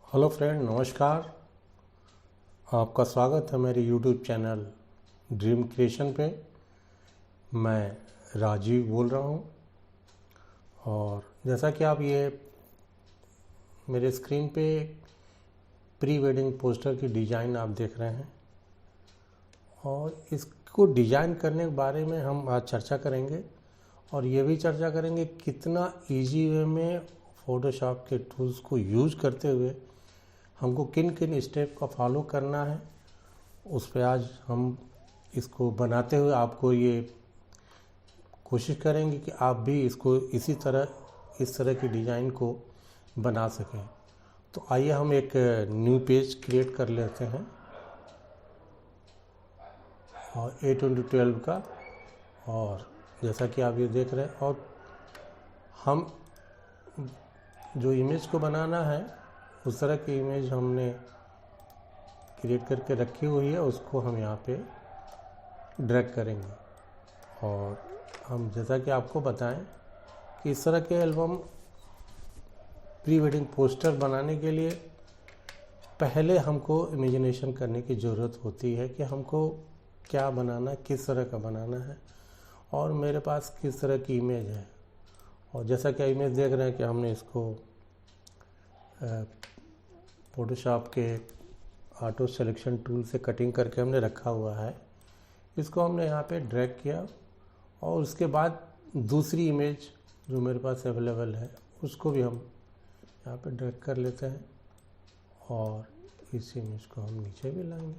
Hello friend, नमस्कार। आपका स्वागत है मेरे यूट्यूब चैनल ड्रीम क्रिएशन पे। मैं राजीव बोल रहा हूँ और जैसा कि आप ये मेरे स्क्रीन पे प्री वेडिंग पोस्टर की डिज़ाइन आप देख रहे हैं और इसको डिज़ाइन करने के बारे में हम आज चर्चा करेंगे और ये भी चर्चा करेंगे कितना इजी वे में फ़ोटोशॉप के टूल्स को यूज़ करते हुए हमको किन किन स्टेप का फॉलो करना है। उस पर आज हम इसको बनाते हुए आपको ये कोशिश करेंगे कि आप भी इसको इस तरह की डिज़ाइन को बना सकें। तो आइए हम एक न्यू पेज क्रिएट कर लेते हैं और A2012 का। और जैसा कि आप ये देख रहे हैं और हम जो इमेज को बनाना है उस तरह की इमेज हमने क्रिएट करके रखी हुई है, उसको हम यहाँ पे ड्रैग करेंगे। और हम जैसा कि आपको बताएं कि इस तरह के एल्बम प्री वेडिंग पोस्टर बनाने के लिए पहले हमको इमेजिनेशन करने की ज़रूरत होती है कि हमको क्या बनाना, किस तरह का बनाना है और मेरे पास किस तरह की इमेज है। और जैसा कि इमेज देख रहे हैं कि हमने इसको फोटोशॉप के ऑटो सिलेक्शन टूल से कटिंग करके हमने रखा हुआ है। इसको हमने यहाँ पे ड्रैग किया और उसके बाद दूसरी इमेज जो मेरे पास अवेलेबल है उसको भी हम यहाँ पे ड्रैग कर लेते हैं और इस इमेज को हम नीचे भी लाएंगे।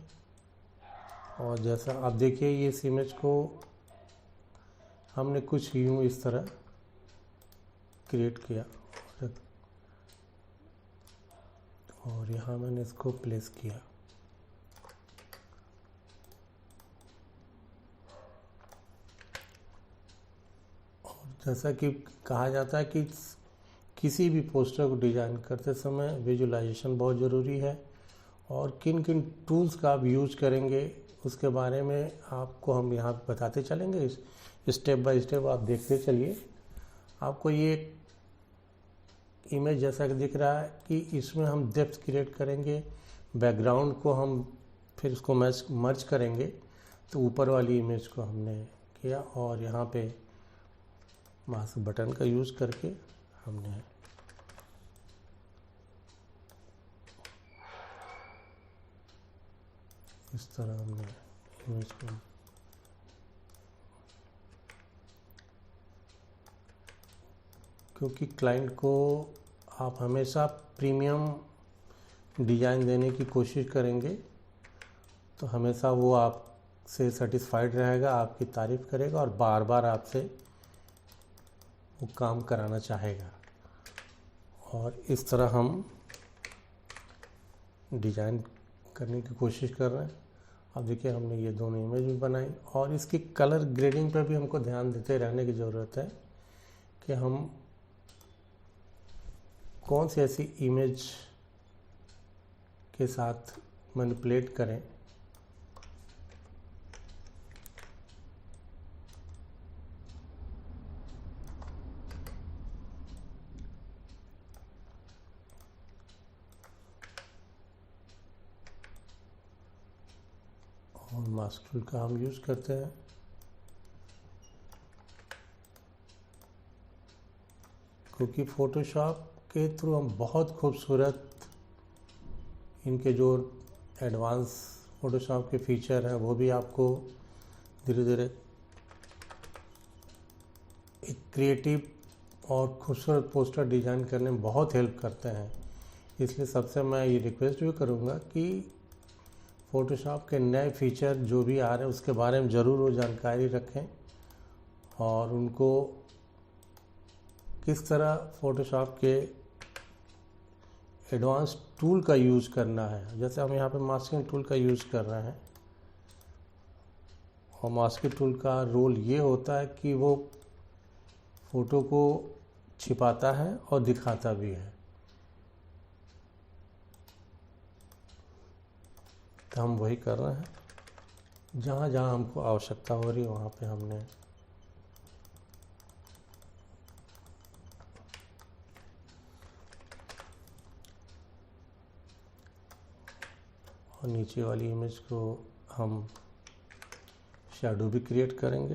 और जैसा आप देखिए ये इस इमेज को हमने कुछ यूँ इस तरह क्रिएट किया और यहाँ मैंने इसको प्लेस किया। और जैसा कि कहा जाता है कि किसी भी पोस्टर को डिज़ाइन करते समय विजुअलाइजेशन बहुत ज़रूरी है और किन किन टूल्स का आप यूज करेंगे उसके बारे में आपको हम यहाँ बताते चलेंगे। स्टेप बाय स्टेप आप देखते चलिए। आपको ये इमेज जैसा कि दिख रहा है कि इसमें हम डेप्थ क्रिएट करेंगे, बैकग्राउंड को हम फिर उसको मर्ज करेंगे। तो ऊपर वाली इमेज को हमने किया और यहाँ पे मास्क बटन का यूज़ करके हमने इस तरह हमने इमेज को क्योंकि क्लाइंट को आप हमेशा प्रीमियम डिज़ाइन देने की कोशिश करेंगे तो हमेशा वो आपसे सेटिस्फाइड रहेगा, आपकी तारीफ़ करेगा और बार बार आपसे वो काम कराना चाहेगा। और इस तरह हम डिज़ाइन करने की कोशिश कर रहे हैं। अब देखिए हमने ये दोनों इमेज भी बनाई और इसकी कलर ग्रेडिंग पर भी हमको ध्यान देते रहने की ज़रूरत है कि हम कौन सी ऐसी इमेज के साथ मैनिपुलेट करें और मास्क टूल का हम यूज़ करते हैं। क्योंकि फ़ोटोशॉप के थ्रू हम बहुत खूबसूरत इनके जो एडवांस फ़ोटोशॉप के फीचर हैं वो भी आपको धीरे धीरे एक क्रिएटिव और खूबसूरत पोस्टर डिज़ाइन करने में बहुत हेल्प करते हैं। इसलिए सबसे मैं ये रिक्वेस्ट भी करूँगा कि फ़ोटोशॉप के नए फीचर जो भी आ रहे हैं उसके बारे में ज़रूर वो जानकारी रखें और उनको किस तरह फ़ोटोशॉप के एडवांस टूल का यूज़ करना है। जैसे हम यहाँ पे मास्किंग टूल का यूज़ कर रहे हैं और मास्किंग टूल का रोल ये होता है कि वो फ़ोटो को छिपाता है और दिखाता भी है। तो हम वही कर रहे हैं। जहाँ जहाँ हमको आवश्यकता हो रही है वहाँ पे हमने और नीचे वाली इमेज को हम शैडो भी क्रिएट करेंगे।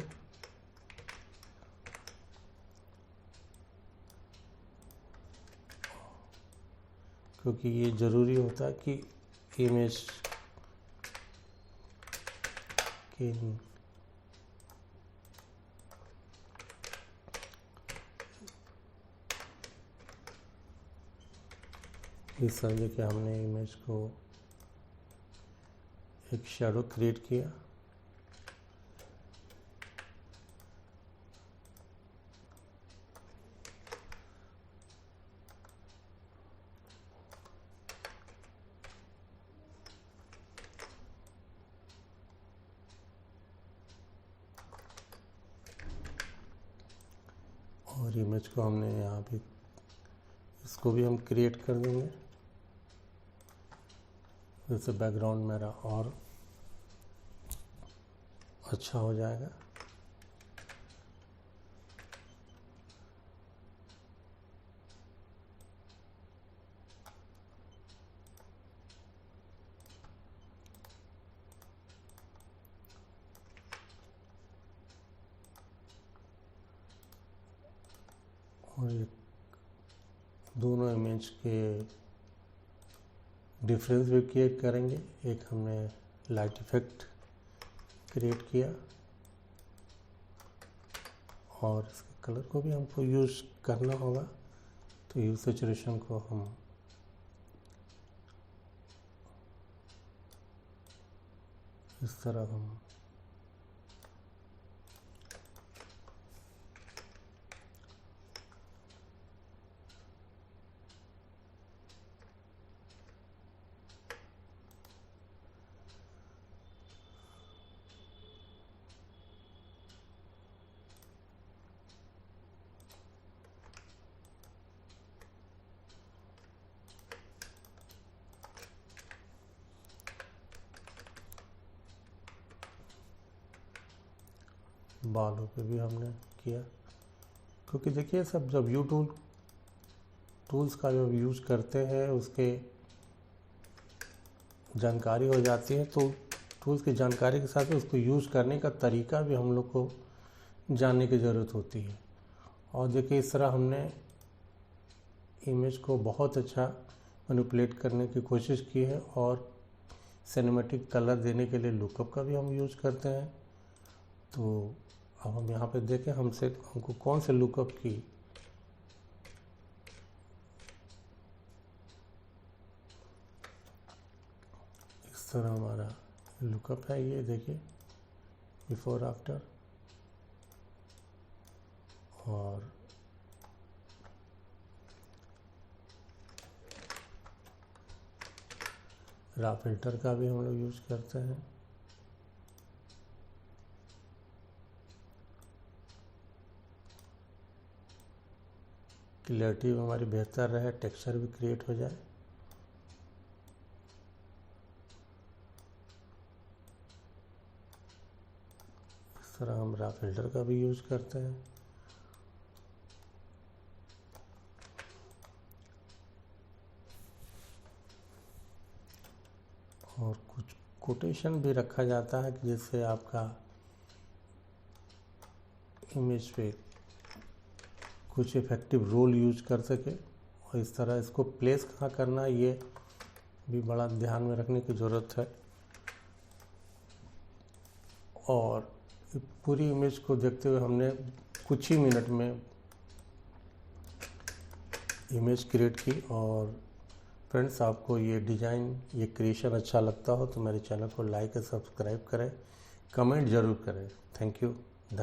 क्योंकि ये ज़रूरी होता है कि इमेज के इस समझे कि हमने इमेज को एक शैडो क्रिएट किया। और इमेज को हमने यहाँ भी इसको भी हम क्रिएट कर देंगे, जिससे बैकग्राउंड मेरा और अच्छा हो जाएगा। और ये दोनों इमेज के डिफरेंस भी क्रिएट करेंगे। एक हमने लाइट इफेक्ट क्रिएट किया और इसके कलर को भी हमको यूज़ करना होगा, तो ह्यू सैचुरेशन को हम इस तरह हम बालों पे भी हमने किया। क्योंकि देखिए सब जब टूल्स का जब यूज़ करते हैं उसके जानकारी हो जाती है, तो टूल्स की जानकारी के साथ उसको यूज़ करने का तरीका भी हम लोग को जानने की ज़रूरत होती है। और देखिए इस तरह हमने इमेज को बहुत अच्छा मैनिपुलेट करने की कोशिश की है। और सिनेमैटिक कलर देने के लिए लुकअप का भी हम यूज़ करते हैं। तो अब हम यहाँ पे देखें हमको कौन से लुकअप की इस तरह हमारा लुकअप है। ये देखिए बिफोर आफ्टर, और रा फिल्टर का भी हम लोग यूज़ करते हैं। क्लियरिटी हमारी बेहतर रहे, टेक्सचर भी क्रिएट हो जाए। इस तरह हम रा फिल्टर का भी यूज़ करते हैं। और कुछ कोटेशन भी रखा जाता है कि जिससे आपका इमेज पे कुछ इफेक्टिव रोल यूज कर सके। और इस तरह इसको प्लेस कहाँ करना ये भी बड़ा ध्यान में रखने की ज़रूरत है। और पूरी इमेज को देखते हुए हमने कुछ ही मिनट में इमेज क्रिएट की। और फ्रेंड्स, आपको ये डिज़ाइन, ये क्रिएशन अच्छा लगता हो तो मेरे चैनल को लाइक और सब्सक्राइब करें, कमेंट ज़रूर करें। Thank you.